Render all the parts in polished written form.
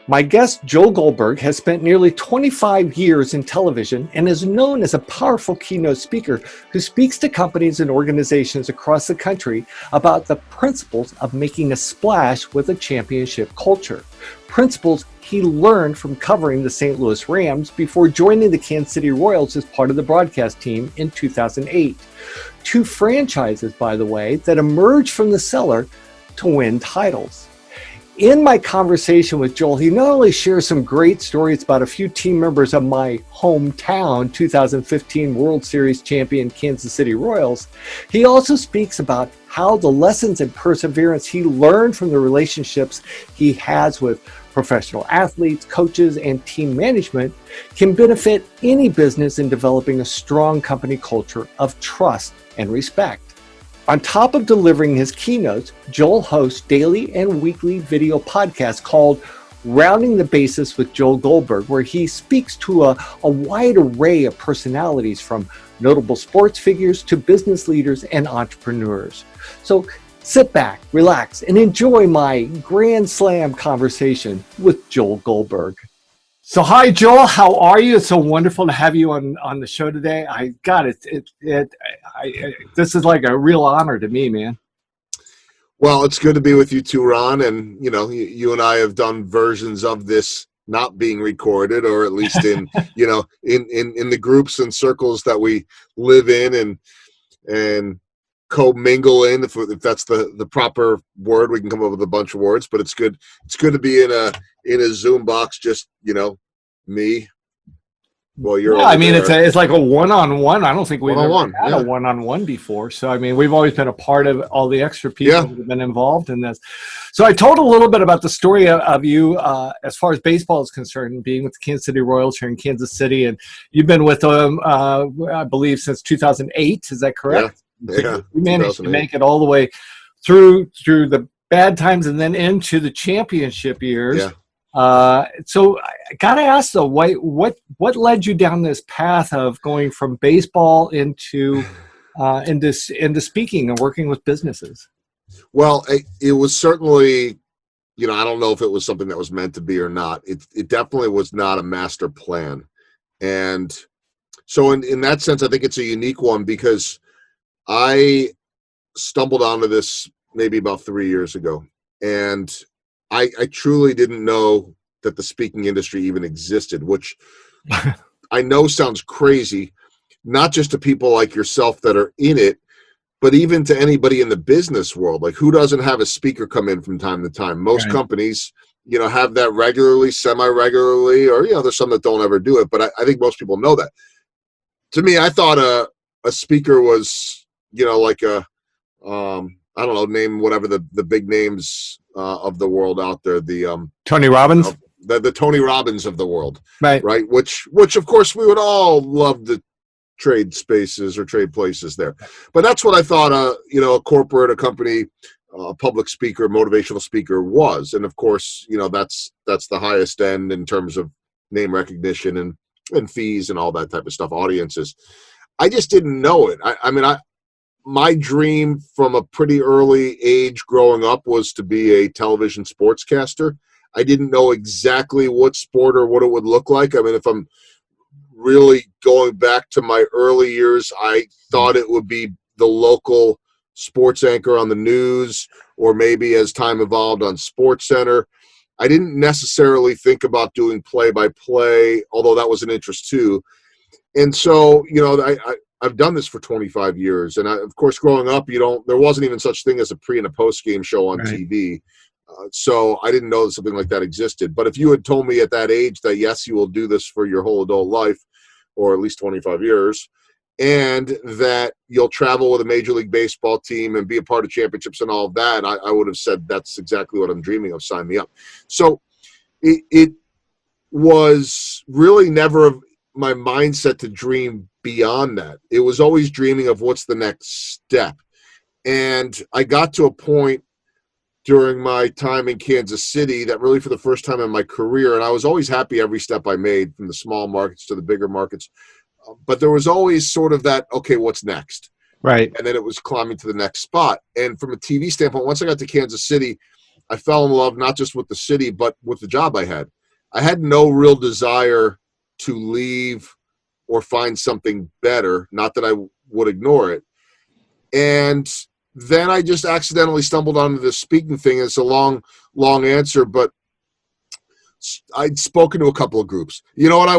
My guest, Joel Goldberg, has spent nearly 25 years in television and is known as a powerful keynote speaker who speaks to companies and organizations across the country about the principles of making a splash with a championship culture. Principles he learned from covering the St. Louis Rams before joining the Kansas City Royals as part of the broadcast team in 2008. Two franchises, by the way, that emerged from the cellar to win titles. In my conversation with Joel, he not only shares some great stories about a few team members of my hometown 2015 World Series champion Kansas City Royals, he also speaks about how the lessons and perseverance he learned from the relationships he has with professional athletes, coaches, and team management can benefit any business in developing a strong company culture of trust and respect. On top of delivering his keynotes, Joel hosts daily and weekly video podcasts called Rounding the Bases with Joel Goldberg, where he speaks to a wide array of personalities from notable sports figures to business leaders and entrepreneurs. So sit back, relax, and enjoy my Grand Slam conversation with Joel Goldberg. So hi, Joel. How are you? It's so wonderful to have you on the show today. This is like a real honor to me, man. Well, it's good to be with you too, Ron. And, you and I have done versions of this not being recorded, or at least in, in the groups and circles that we live in and co-mingle in, if that's the proper word. We can come up with a bunch of words, but it's good to be in a Zoom box, just me. Well, you're it's like a one-on-one. I don't think we've ever had a one-on-one before. So we've always been a part of all the extra people that have been involved in this. So I told a little bit about the story of you as far as baseball is concerned, being with the Kansas City Royals here in Kansas City, and you've been with them I believe since 2008. Is that correct? Yeah, you managed to make it all the way through the bad times and then into the championship years. Yeah. So I gotta ask though, what led you down this path of going from baseball into speaking and working with businesses? Well, it was certainly, I don't know if it was something that was meant to be or not. It definitely was not a master plan, and so in that sense, I think it's a unique one because I stumbled onto this maybe about 3 years ago, and I truly didn't know that the speaking industry even existed, which I know sounds crazy, not just to people like yourself that are in it, but even to anybody in the business world. Like, who doesn't have a speaker come in from time to time? Most companies, have that regularly, semi-regularly, or, there's some that don't ever do it, but I think most people know that. To me, I thought a speaker was, like I don't know, name whatever the big names of the world out there. The Tony Robbins, the Tony Robbins of the world, right? Which of course we would all love to trade spaces or trade places there. But that's what I thought. A corporate, a company, a public speaker, motivational speaker was, and of course, that's the highest end in terms of name recognition and fees and all that type of stuff. Audiences. I just didn't know it. My dream from a pretty early age growing up was to be a television sportscaster. I didn't know exactly what sport or what it would look like. If I'm really going back to my early years, I thought it would be the local sports anchor on the news, or maybe as time evolved on SportsCenter. I didn't necessarily think about doing play-by-play, although that was an interest too. And so, I've done this for 25 years, and of course, growing up, there wasn't even such thing as a pre and a post game show on TV. So I didn't know that something like that existed. But if you had told me at that age that yes, you will do this for your whole adult life, or at least 25 years, and that you'll travel with a Major League Baseball team and be a part of championships and all of that, I would have said that's exactly what I'm dreaming of. Sign me up. So it was really never my mindset to dream beyond that. It was always dreaming of what's the next step. And I got to a point during my time in Kansas City that really for the first time in my career, and I was always happy every step I made, from the small markets to the bigger markets, but there was always sort of that, okay, what's next? Right. And then it was climbing to the next spot. And from a TV standpoint, once I got to Kansas City, I fell in love not just with the city, but with the job I had. I had no real desire to leave or find something better, not that I would ignore it. And then I just accidentally stumbled onto this speaking thing. It's a long answer, but I'd spoken to a couple of groups. You know what I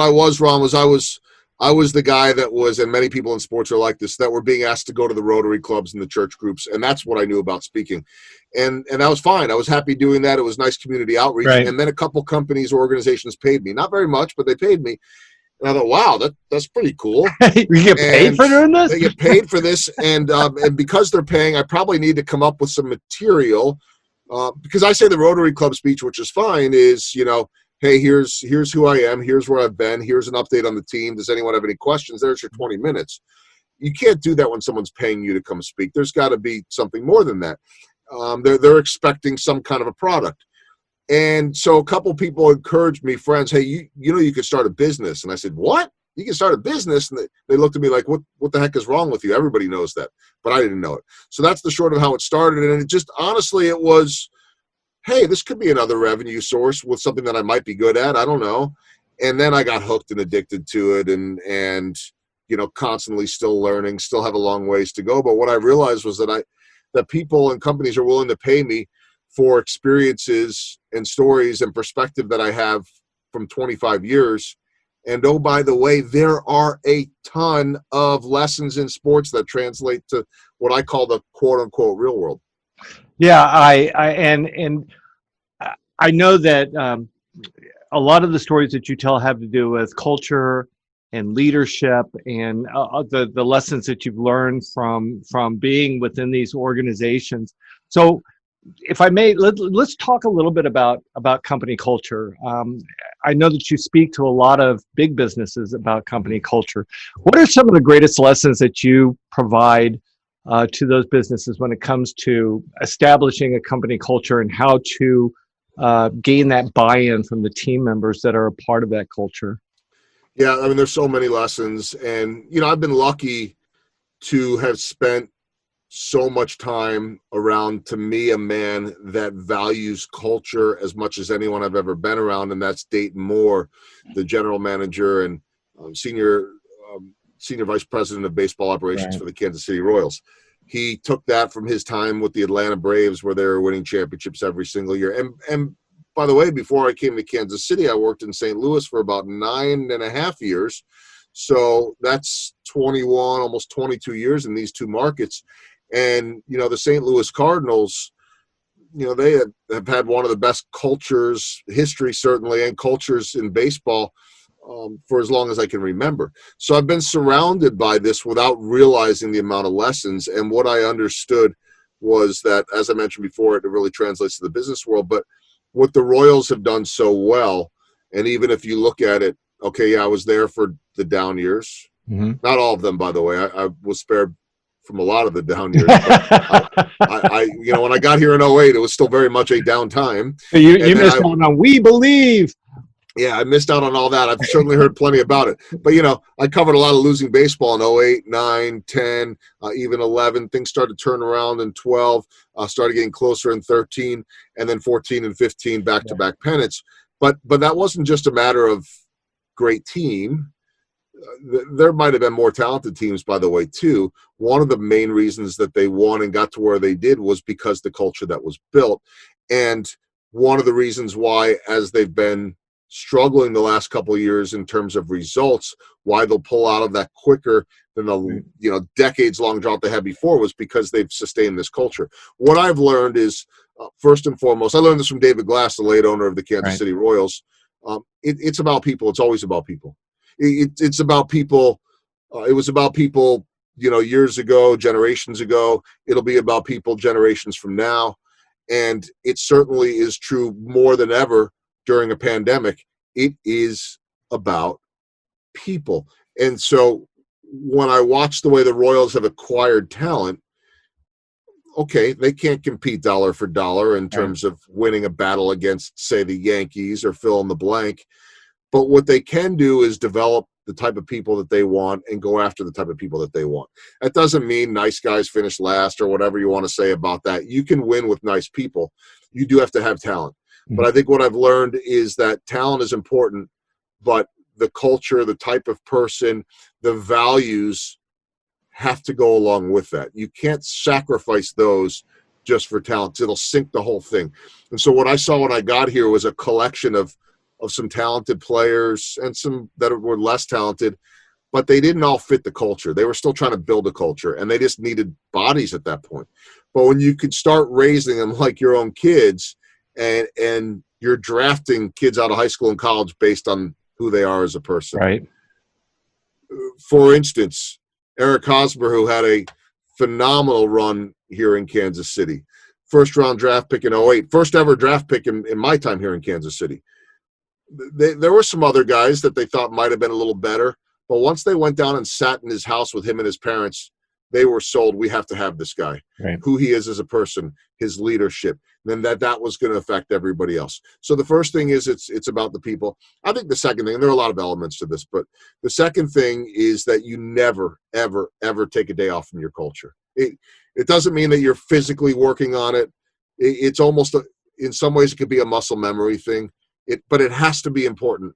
was, Ron, was I was the guy that was, and many people in sports are like this, that were being asked to go to the Rotary clubs and the church groups, and that's what I knew about speaking. And that was fine. I was happy doing that. It was nice community outreach. Right. And then a couple companies or organizations paid me. Not very much, but they paid me. And I thought, wow, that's pretty cool. You get paid for doing this? They get paid for this, and because they're paying, I probably need to come up with some material. Because I say the Rotary Club speech, which is fine, is, hey, here's who I am, here's where I've been, here's an update on the team. Does anyone have any questions? There's your 20 minutes. You can't do that when someone's paying you to come speak. There's got to be something more than that. They're expecting some kind of a product. And so a couple people encouraged me, friends, hey, you could start a business. And I said, what? You can start a business? And they looked at me like, what the heck is wrong with you? Everybody knows that. But I didn't know it. So that's the short of how it started. And it just, honestly, it was, hey, this could be another revenue source with something that I might be good at. I don't know. And then I got hooked and addicted to it and constantly still learning, still have a long ways to go. But what I realized was that people and companies are willing to pay me for experiences and stories and perspective that I have from 25 years. And oh, by the way, there are a ton of lessons in sports that translate to what I call the quote unquote real world. Yeah, I know that a lot of the stories that you tell have to do with culture and leadership and the lessons that you've learned from being within these organizations. So, if I may, let's talk a little bit about company culture. I know that you speak to a lot of big businesses about company culture. What are some of the greatest lessons that you provide to those businesses when it comes to establishing a company culture and how to gain that buy-in from the team members that are a part of that culture? Yeah, I mean, there's so many lessons. And, I've been lucky to have spent so much time around, to me, a man that values culture as much as anyone I've ever been around, and that's Dayton Moore, the general manager and senior vice president of baseball operations for the Kansas City Royals. He took that from his time with the Atlanta Braves, where they were winning championships every single year. And by the way, before I came to Kansas City, I worked in St. Louis for about 9.5 years. So that's 21, almost 22 years in these two markets. And, the St. Louis Cardinals, they have had one of the best cultures, history certainly, and cultures in baseball for as long as I can remember. So I've been surrounded by this without realizing the amount of lessons. And what I understood was that, as I mentioned before, it really translates to the business world. But what the Royals have done so well, and even if you look at it, okay, yeah, I was there for the down years. Mm-hmm. Not all of them, by the way. I was spared from a lot of the down years. But I when I got here in 2008, it was still very much a downtime. You missed out on We Believe. Yeah, I missed out on all that. I've certainly heard plenty about it. But, I covered a lot of losing baseball in 2008, 9, 10, even 11. Things started to turn around in 12, started getting closer in 13, and then 14 and 15 back-to-back pennants. But that wasn't just a matter of great team. There might have been more talented teams, by the way, too. One of the main reasons that they won and got to where they did was because the culture that was built. And one of the reasons why, as they've been struggling the last couple of years in terms of results, why they'll pull out of that quicker than the decades-long drought they had before, was because they've sustained this culture. What I've learned is, first and foremost, I learned this from David Glass, the late owner of the Kansas City Royals. It's about people. It's always about people. It's about people. It was about people, years ago, generations ago. It'll be about people generations from now. And it certainly is true more than ever during a pandemic. It is about people. And so when I watch the way the Royals have acquired talent, okay, they can't compete dollar for dollar in terms of winning a battle against, say, the Yankees or fill in the blank. But what they can do is develop the type of people that they want and go after the type of people that they want. That doesn't mean nice guys finish last or whatever you want to say about that. You can win with nice people. You do have to have talent. But I think what I've learned is that talent is important, but the culture, the type of person, the values have to go along with that. You can't sacrifice those just for talent. It'll sink the whole thing. And so what I saw when I got here was a collection of some talented players and some that were less talented, but they didn't all fit the culture. They were still trying to build a culture, and they just needed bodies at that point. But when you could start raising them like your own kids, and you're drafting kids out of high school and college based on who they are as a person. Right. For instance, Eric Hosmer, who had a phenomenal run here in Kansas City. First round draft pick in 2008. First ever draft pick in my time here in Kansas City. There were some other guys that they thought might have been a little better, but once they went down and sat in his house with him and his parents, they were sold, we have to have this guy, right. Who he is as a person, his leadership, then that was going to affect everybody else. So the first thing is it's about the people. I think the second thing, and there are a lot of elements to this, but the second thing is that you never, ever, ever take a day off from your culture. It doesn't mean that you're physically working on it. It's almost, in some ways, it could be a muscle memory thing, but it has to be important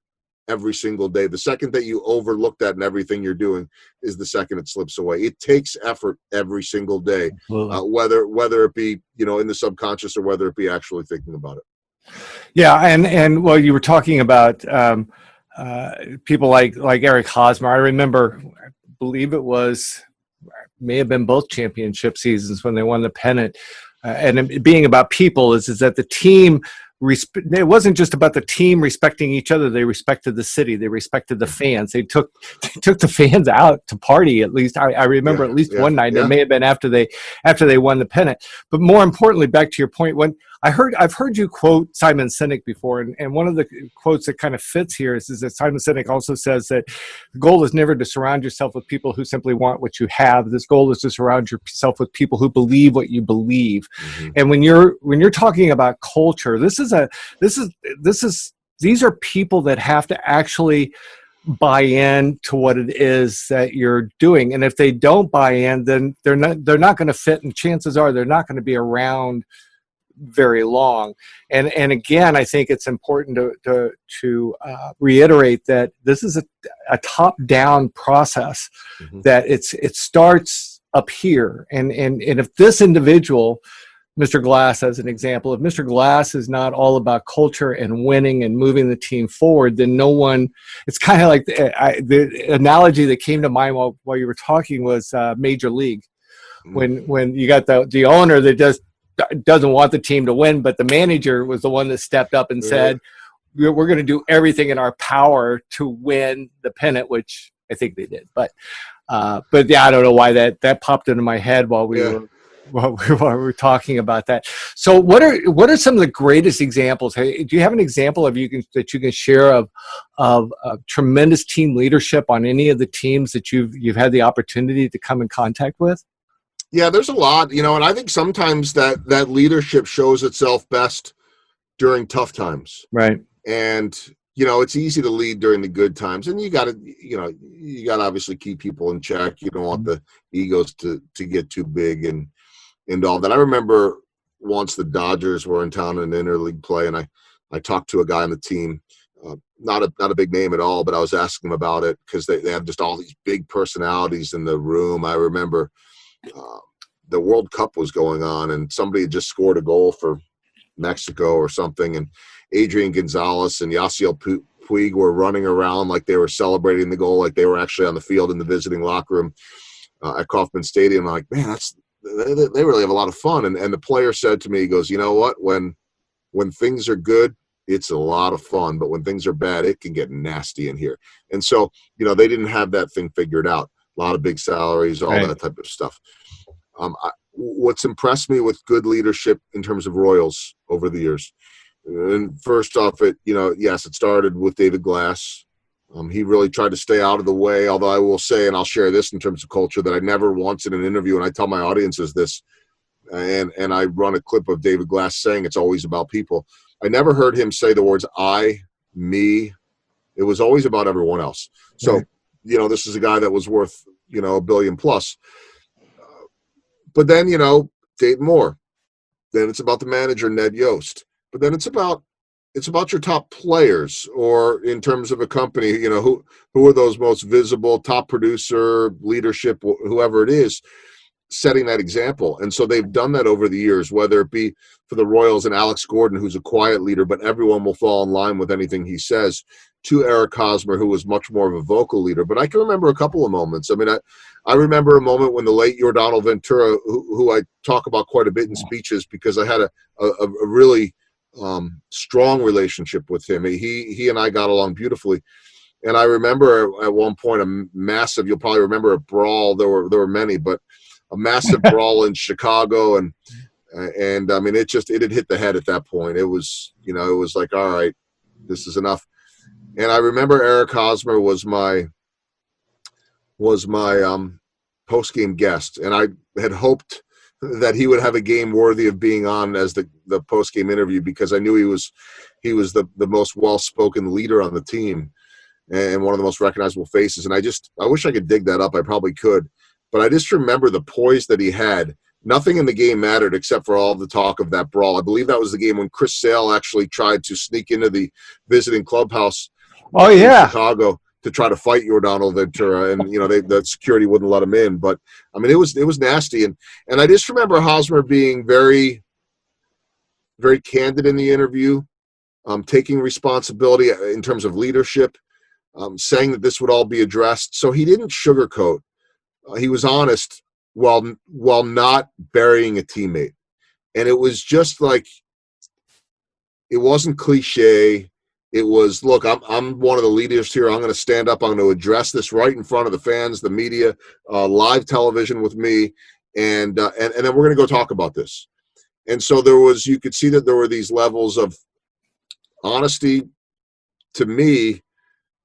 every single day. The second that you overlook that in everything you're doing is the second it slips away. It takes effort every single day, whether it be, in the subconscious or whether it be actually thinking about it. Yeah. And well, you were talking about people like Eric Hosmer. I remember, I believe it may have been both championship seasons when they won the pennant. And it being about people is that the team, it wasn't just about the team respecting each other. They respected the city. They respected the fans. They took the fans out to party. At least I remember at least one night. It may have been after they won the pennant. But more importantly, back to your point, when I've heard you quote Simon Sinek before, and one of the quotes that kind of fits here is that Simon Sinek also says that the goal is never to surround yourself with people who simply want what you have. This goal is to surround yourself with people who believe what you believe. Mm-hmm. And when you're talking about culture, these are people that have to actually buy in to what it is that you're doing. And if they don't buy in, then they're not going to fit, and chances are they're not going to be around very long. And again, I think it's important to reiterate that this is a top-down process. Mm-hmm. That it starts up here. And if this individual, Mr. Glass as an example, if Mr. Glass is not all about culture and winning and moving the team forward, then no one, it's kind of like the analogy that came to mind while you were talking was Major League. Mm-hmm. When you got the owner that just doesn't want the team to win, but the manager was the one that stepped up and said, we're going to do everything in our power to win the pennant, which I think they did. But yeah, I don't know why that popped into my head while we were talking about that. So what are some of the greatest examples? Hey, do you have an example that you can share of tremendous team leadership on any of the teams that you've had the opportunity to come in contact with? Yeah, there's a lot, and I think sometimes that leadership shows itself best during tough times. Right. And, it's easy to lead during the good times, and you got to obviously keep people in check. You don't want the egos to get too big and all that. I remember once the Dodgers were in town in interleague play, and I talked to a guy on the team, not a big name at all, but I was asking him about it because they have just all these big personalities in the room. I remember the World Cup was going on, and somebody had just scored a goal for Mexico or something, and Adrian Gonzalez and Yasiel Puig were running around like they were celebrating the goal, like they were actually on the field in the visiting locker room at Kauffman Stadium. I'm like, man, they really have a lot of fun. And the player said to me, he goes, you know what? When things are good, it's a lot of fun, but when things are bad, it can get nasty in here. And so, they didn't have that thing figured out. A lot of big salaries, all that type of stuff. What's impressed me with good leadership in terms of Royals over the years, and first off, it started with David Glass. He really tried to stay out of the way, although I will say, and I'll share this in terms of culture, that I never once in an interview, and I tell my audiences this, and I run a clip of David Glass saying it's always about people. I never heard him say the words I, me. It was always about everyone else. So this is a guy that was worth, $1 billion plus. But then, Dayton Moore. Then it's about the manager, Ned Yost. But then it's about your top players, or in terms of a company, who are those most visible, top producer, leadership, whoever it is, setting that example. And so they've done that over the years, whether it be for the Royals and Alex Gordon, who's a quiet leader, but everyone will fall in line with anything he says, to Eric Hosmer, who was much more of a vocal leader. But I can remember a couple of moments. I mean, I remember a moment when the late Yordano Ventura, who I talk about quite a bit in speeches because I had a really strong relationship with him. He and I got along beautifully. And I remember at one point a massive, you'll probably remember a brawl. There were many, but a massive brawl in Chicago. And I mean, it had hit the head at that point. It was, it was like, all right, this is enough. And I remember Eric Hosmer was my post-game guest. And I had hoped that he would have a game worthy of being on as the post-game interview, because I knew he was the most well-spoken leader on the team and one of the most recognizable faces. And I wish I could dig that up. I probably could. But I just remember the poise that he had. Nothing in the game mattered except for all the talk of that brawl. I believe that was the game when Chris Sale actually tried to sneak into the visiting clubhouse in Chicago to try to fight Yordano Ventura, and the security wouldn't let him in. But I mean, it was nasty, and I just remember Hosmer being very, very candid in the interview, taking responsibility in terms of leadership, saying that this would all be addressed. So he didn't sugarcoat. He was honest while not burying a teammate, and it was just like, it wasn't cliche. It was, look, I'm one of the leaders here. I'm going to stand up. I'm going to address this right in front of the fans, the media, live television with me, and then we're going to go talk about this. And so you could see that there were these levels of honesty to me,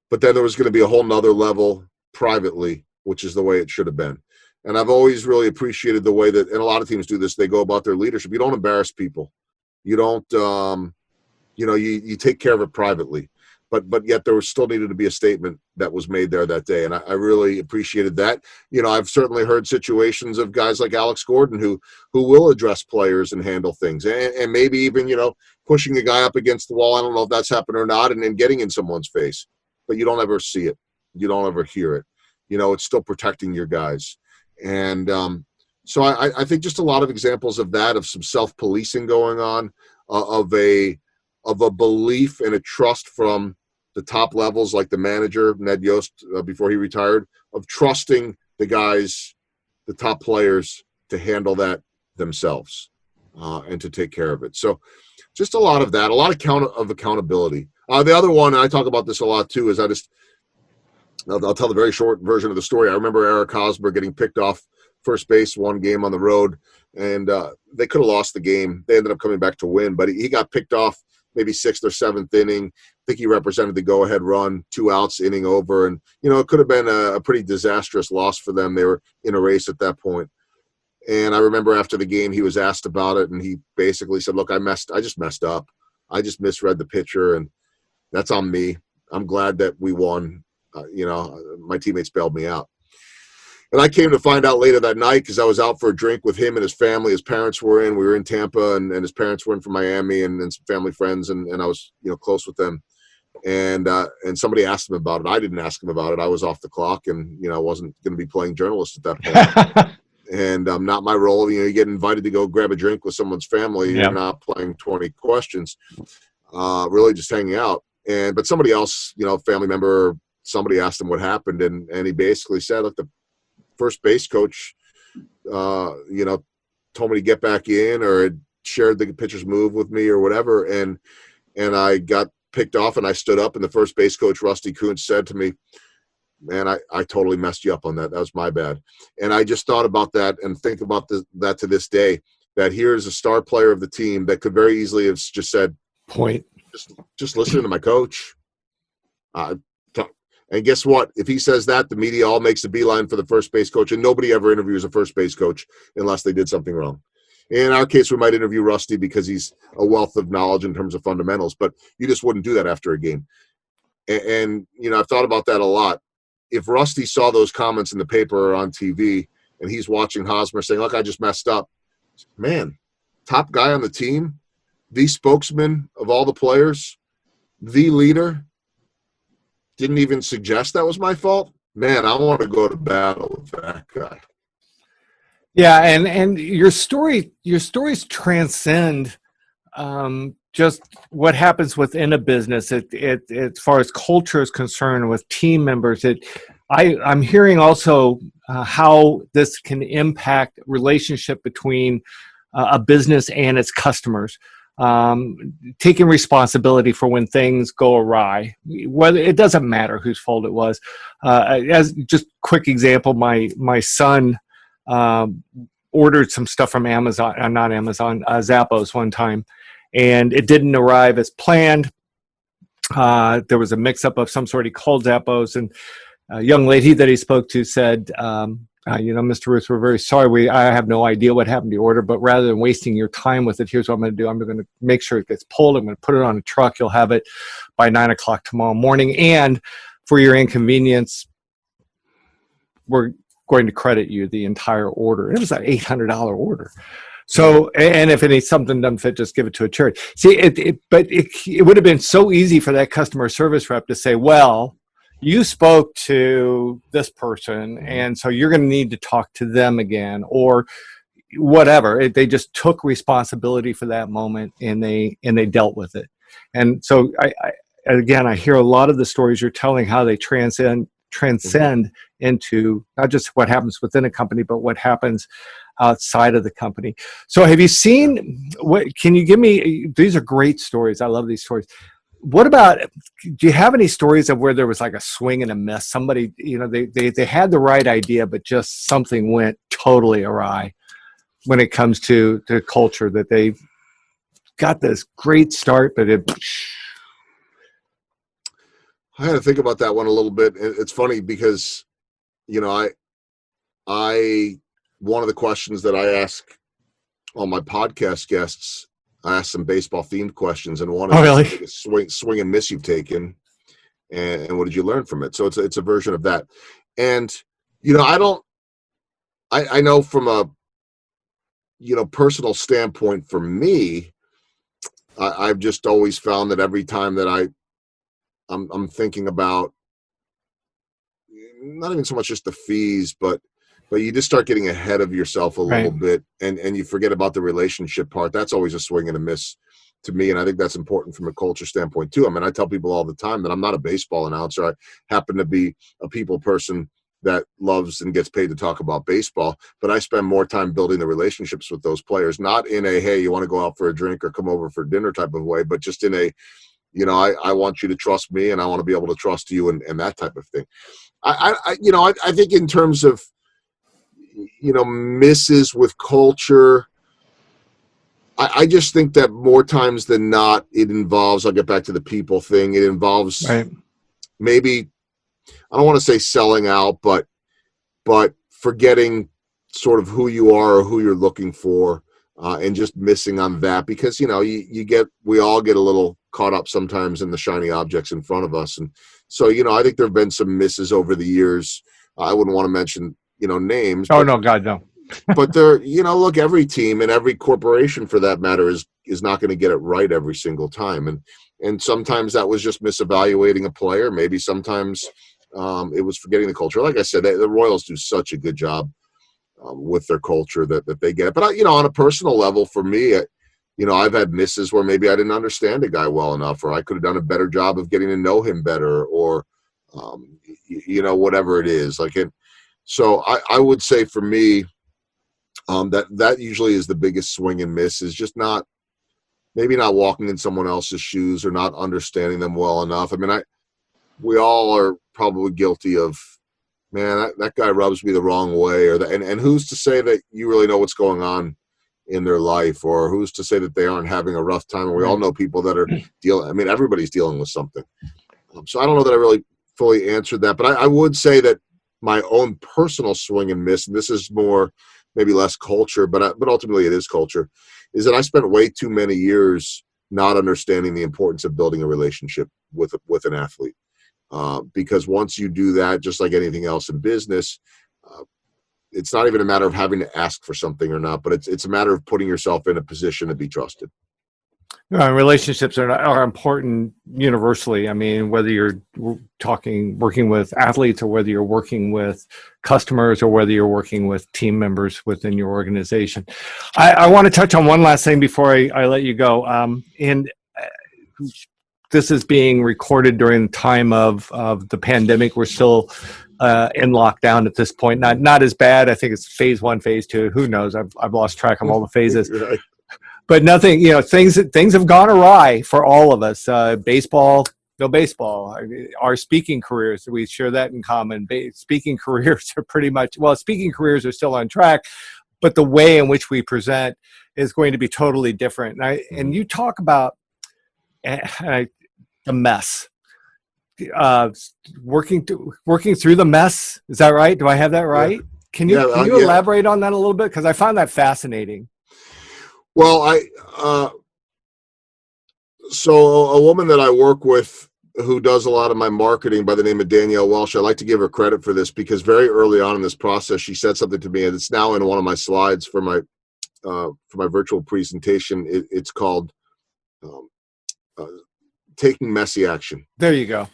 but then there was going to be a whole nother level privately, which is the way it should have been. And I've always really appreciated the way that, and a lot of teams do this, they go about their leadership. You don't embarrass people. You don't, you take care of it privately, but yet there still needed to be a statement that was made there that day. And I really appreciated that. I've certainly heard situations of guys like Alex Gordon who will address players and handle things, and maybe even, pushing a guy up against the wall. I don't know if that's happened or not, and then getting in someone's face, but you don't ever see it. You don't ever hear it. It's still protecting your guys. And so I think just a lot of examples of that, of some self-policing going on, of a belief and a trust from the top levels, like the manager, Ned Yost, before he retired, of trusting the guys, the top players, to handle that themselves and to take care of it. So just a lot of that, a lot of accountability. The other one, and I talk about this a lot too, is I'll tell the very short version of the story. I remember Eric Hosmer getting picked off first base one game on the road, and they could have lost the game. They ended up coming back to win, but he got picked off maybe sixth or seventh inning. I think he represented the go-ahead run, 2 outs, inning over. And, it could have been a pretty disastrous loss for them. They were in a race at that point. And I remember after the game, he was asked about it, and he basically said, look, I just messed up. I just misread the pitcher, and that's on me. I'm glad that we won. My teammates bailed me out. And I came to find out later that night, because I was out for a drink with him and his family. His parents were in. We were in Tampa, and his parents were in from Miami, and some family friends, and I was close with them. And somebody asked him about it. I didn't ask him about it. I was off the clock, and I wasn't going to be playing journalist at that point. And not my role. You get invited to go grab a drink with someone's family. You're not playing 20 questions. Really just hanging out. But somebody else, family member, somebody asked him what happened, and he basically said, look, the first base coach, told me to get back in, or had shared the pitcher's move with me or whatever. And I got picked off, and I stood up, and the first base coach, Rusty Kuntz, said to me, man, I totally messed you up on that. That was my bad. And I just thought about that and think about that to this day, that here's a star player of the team that could very easily have just said, point, just listen to my coach. And guess what? If he says that, the media all makes a beeline for the first base coach, and nobody ever interviews a first base coach unless they did something wrong. In our case, we might interview Rusty because he's a wealth of knowledge in terms of fundamentals, but you just wouldn't do that after a game. And I've thought about that a lot. if Rusty saw those comments in the paper or on TV and he's watching Hosmer saying, look, I just messed up, man, top guy on the team, the spokesman of all the players, the leader, didn't even suggest that was my fault. Man, I want to go to battle with that guy. Yeah, and your stories transcend just what happens within a business. It as far as culture is concerned, with team members. I'm hearing also how this can impact relationship between a business and its customers. Taking responsibility for when things go awry, whether it doesn't matter whose fault it was. As just quick example, my son ordered some stuff from Amazon, not Amazon, Zappos one time, and it didn't arrive as planned. There was a mix-up of some sort. He called Zappos, and a young lady that he spoke to said, Mr. Ruth, we're very sorry. I have no idea what happened to your order, but rather than wasting your time with it, here's what I'm going to do. I'm going to make sure it gets pulled. I'm going to put it on a truck. You'll have it by 9 o'clock tomorrow morning. And for your inconvenience, we're going to credit you the entire order. And it was an $800 order. So, and if something doesn't fit, just give it to a charity. See, it would have been so easy for that customer service rep to say, well, you spoke to this person, and so you're going to need to talk to them again, or whatever. They just took responsibility for that moment, and they dealt with it. And so, I hear a lot of the stories you're telling, how they transcend into not just what happens within a company, but what happens outside of the company. So have you seen, can you give me, these are great stories. I love these stories. What about, do you have any stories of where there was like a swing and a miss? Somebody, they had the right idea, but just something went totally awry when it comes to the culture, that they've got this great start, but I had to think about that one a little bit. It's funny because, I one of the questions that I ask all my podcast guests, I asked some baseball themed questions, and one is swing and miss you've taken, and what did you learn from it? So it's a version of that. And I know from a personal standpoint, for me, I've just always found that every time that I'm thinking about not even so much just the fees, but you just start getting ahead of yourself a little bit, and you forget about the relationship part. That's always a swing and a miss to me, and I think that's important from a culture standpoint too. I mean, I tell people all the time that I'm not a baseball announcer. I happen to be a people person that loves and gets paid to talk about baseball, but I spend more time building the relationships with those players, not in a, hey, you want to go out for a drink or come over for dinner type of way, but just in a, I want you to trust me, and I want to be able to trust you, and that type of thing. I think in terms of, misses with culture, I just think that more times than not, it involves, I'll get back to the people thing, it involves maybe, I don't want to say selling out, but forgetting sort of who you are or who you're looking for, and just missing on that, because, we all get a little caught up sometimes in the shiny objects in front of us. And so, I think there have been some misses over the years. I wouldn't want to mention, names. Oh, no, God, no. But there, look, every team and every corporation for that matter is not going to get it right every single time. And sometimes that was just misevaluating a player. Maybe sometimes it was forgetting the culture. Like I said, the Royals do such a good job with their culture that they get it. But, on a personal level, for me, I've had misses where maybe I didn't understand a guy well enough, or I could have done a better job of getting to know him better, or, whatever it is. So I would say for me, that usually is the biggest swing and miss, is just maybe not walking in someone else's shoes or not understanding them well enough. I mean, we all are probably guilty of, man, that guy rubs me the wrong way, or that, and who's to say that you really know what's going on in their life, or who's to say that they aren't having a rough time? And we all know people that are everybody's dealing with something. So I don't know that I really fully answered that, but I would say that my own personal swing and miss, and this is more, maybe less culture, but ultimately it is culture, is that I spent way too many years not understanding the importance of building a relationship with an athlete. because once you do that, just like anything else in business, it's not even a matter of having to ask for something or not, but it's a matter of putting yourself in a position to be trusted. Relationships are important universally. I mean, whether you're working with athletes, or whether you're working with customers, or whether you're working with team members within your organization. I want to touch on one last thing before I let you go. And this is being recorded during the time of the pandemic. We're still in lockdown at this point. Not as bad. I think it's phase 1, phase 2. Who knows? I've lost track of all the phases. Right. But nothing, things have gone awry for all of us. Baseball, no baseball. Our speaking careers, we share that in common. Speaking careers are speaking careers are still on track, but the way in which we present is going to be totally different. And you talk about the mess, working through the mess. Is that right? Do I have that right? Yeah. Can you elaborate on that a little bit? Because I found that fascinating. Well, so a woman that I work with who does a lot of my marketing by the name of Danielle Welsh, I like to give her credit for this, because very early on in this process, she said something to me, and it's now in one of my slides for my virtual presentation. It's called taking messy action. There you go.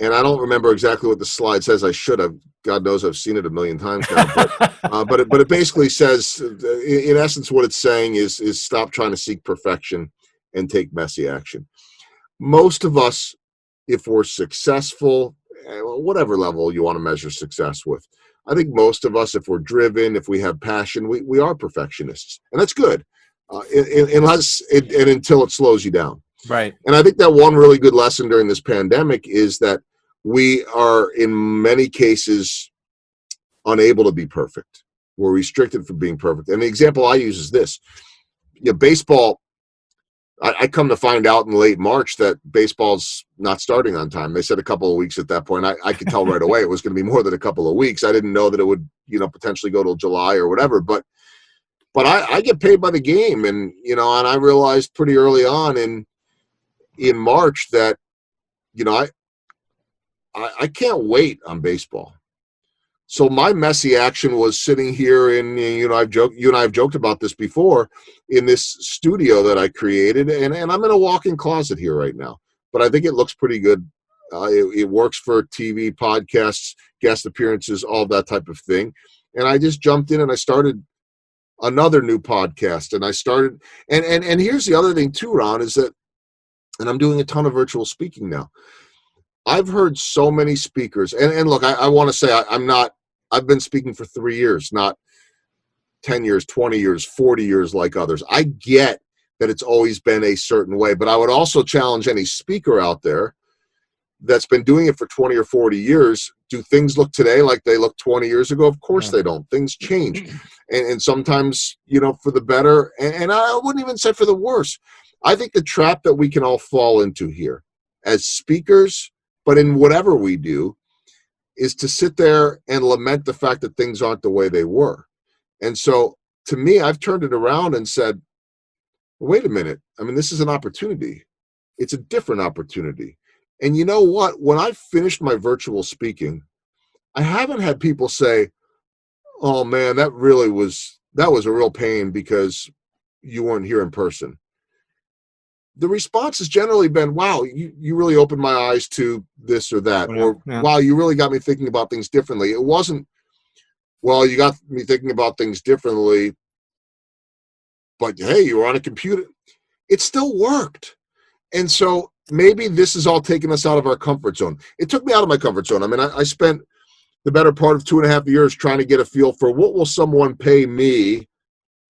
And I don't remember exactly what the slide says. I should have. God knows I've seen it a million times now. But it basically says, in essence, what it's saying is stop trying to seek perfection and take messy action. Most of us, if we're successful, whatever level you want to measure success with, I think most of us, if we're driven, if we have passion, we are perfectionists. And that's good, until it slows you down. Right. And I think that one really good lesson during this pandemic is that we are, in many cases, unable to be perfect. We're restricted from being perfect. And the example I use is this. Baseball, I come to find out in late March that baseball's not starting on time. They said a couple of weeks at that point. I could tell right away it was going to be more than a couple of weeks. I didn't know that it would, potentially go till July or whatever. But I get paid by the game. And, and I realized pretty early on in March that, I can't wait on baseball. So my messy action was sitting here in, you and I have joked about this before, in this studio that I created, and I'm in a walk-in closet here right now. But I think it looks pretty good. It works for TV, podcasts, guest appearances, all that type of thing. And I just jumped in and I started another new podcast. And I started, and here's the other thing too, Ron, is that, and I'm doing a ton of virtual speaking now. I've heard so many speakers, and look, I want to say I've been speaking for 3 years, not 10 years, 20 years, 40 years like others. I get that it's always been a certain way, but I would also challenge any speaker out there that's been doing it for 20 or 40 years. Do things look today like they looked 20 years ago? Of course they don't. Things change. And sometimes, for the better, and I wouldn't even say for the worse. I think the trap that we can all fall into here as speakers, but in whatever we do, is to sit there and lament the fact that things aren't the way they were. And so to me, I've turned it around and said, wait a minute. I mean, this is an opportunity. It's a different opportunity. And you know what? When I finished my virtual speaking, I haven't had people say, oh man, that was a real pain because you weren't here in person. The response has generally been, wow, you really opened my eyes to this or that. Or, wow, you really got me thinking about things differently. It wasn't, well, you got me thinking about things differently, but hey, you were on a computer. It still worked. And so maybe this is all taking us out of our comfort zone. It took me out of my comfort zone. I mean, I spent the better part of 2.5 years trying to get a feel for what will someone pay me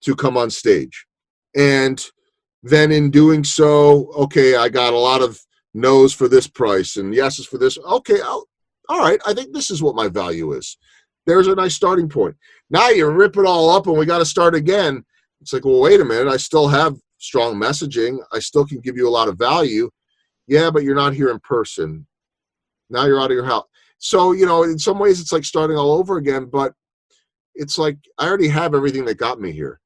to come on stage. And then in doing so, okay, I got a lot of no's for this price and yeses for this. Okay, all right, I think this is what my value is. There's a nice starting point. Now you rip it all up and we got to start again. It's like, well, wait a minute. I still have strong messaging. I still can give you a lot of value. Yeah, but you're not here in person. Now you're out of your house. So, in some ways it's like starting all over again, but it's like I already have everything that got me here.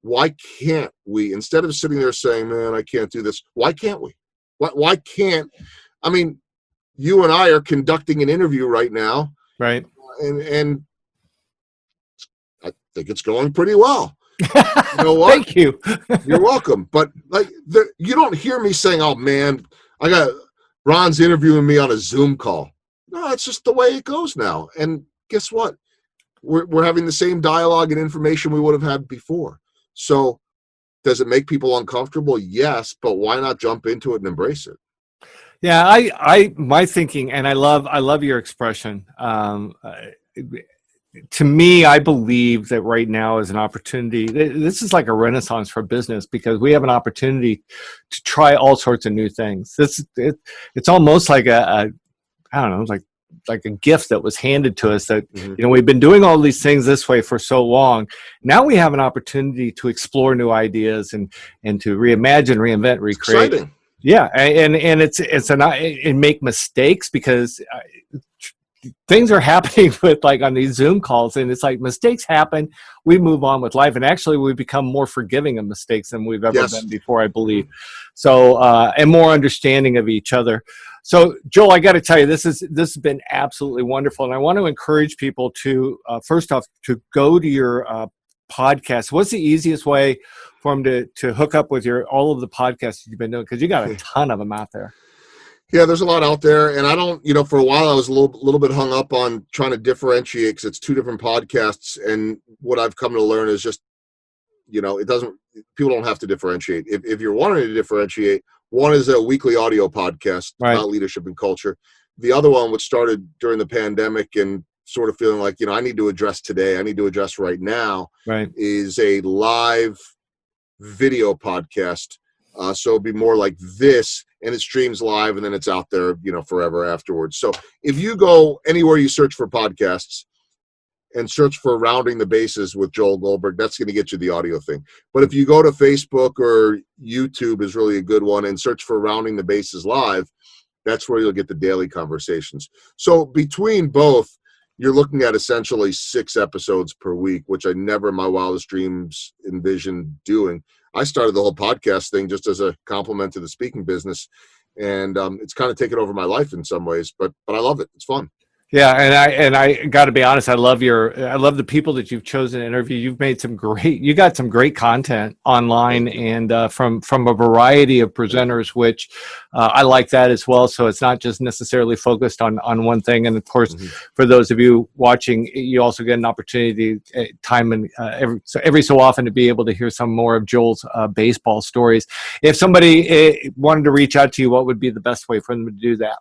Why can't we, instead of sitting there saying, man, I can't do this, why can't we? Why can't, I mean, you and I are conducting an interview right now, Right. and I think it's going pretty well. You know what? Thank you. You're welcome. But like, you don't hear me saying, "Oh man, I got Ron's interviewing me on a Zoom call." No, it's just the way it goes now. And guess what? We're having the same dialogue and information we would have had before. So, does it make people uncomfortable? Yes, but why not jump into it and embrace it? Yeah, my thinking, and I love your expression. To me, I believe that right now is an opportunity. This is like a renaissance for business because we have an opportunity to try all sorts of new things. It's almost like I don't know, like a gift that was handed to us that, we've been doing all these things this way for so long. Now we have an opportunity to explore new ideas and to reimagine, reinvent, recreate. Exciting. Yeah. And and make mistakes because things are happening with like on these Zoom calls, and it's like mistakes happen. We move on with life, and actually we become more forgiving of mistakes than we've ever been before, I believe. So, and more understanding of each other. So, Joel, I got to tell you, this has been absolutely wonderful, and I want to encourage people to first off to go to your podcast. What's the easiest way for them to hook up with all of the podcasts you've been doing? Because you got a ton of them out there. Yeah, there's a lot out there, and I don't, for a while I was a little bit hung up on trying to differentiate because it's two different podcasts, and what I've come to learn is just, it doesn't. People don't have to differentiate. If you're wanting to differentiate, one is a weekly audio podcast about leadership and culture. The other one, which started during the pandemic and sort of feeling like, I need to address today, I need to address right now, is a live video podcast. So it'd be more like this, and it streams live, and then it's out there, forever afterwards. So if you go anywhere you search for podcasts and search for Rounding the Bases with Joel Goldberg, that's going to get you the audio thing. But if you go to Facebook or YouTube is really a good one and search for Rounding the Bases Live, that's where you'll get the daily conversations. So between both, you're looking at essentially 6 episodes per week, which I never in my wildest dreams envisioned doing. I started the whole podcast thing just as a compliment to the speaking business, and it's kind of taken over my life in some ways, but I love it. It's fun. Yeah, and I got to be honest, I love the people that you've chosen to interview. You got some great content online and from a variety of presenters, which I like that as well. So it's not just necessarily focused on one thing. And of course, for those of you watching, you also get an opportunity every so often to be able to hear some more of Joel's baseball stories. If somebody wanted to reach out to you, what would be the best way for them to do that?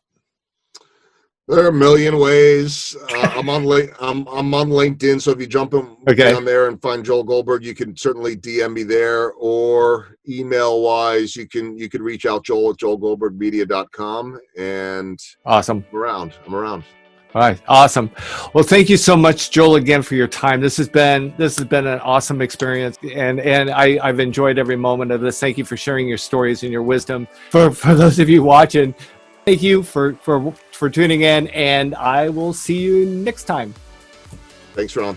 There are a million ways. I'm on LinkedIn, so if you jump on there and find Joel Goldberg, you can certainly DM me there, or email wise, you could reach out Joel at joelgoldbergmedia.com, and awesome. I'm around. All right, awesome. Well, thank you so much, Joel, again for your time. This has been an awesome experience, and I've enjoyed every moment of this. Thank you for sharing your stories and your wisdom. For those of you watching, thank you for tuning in, and I will see you next time. Thanks, Ron.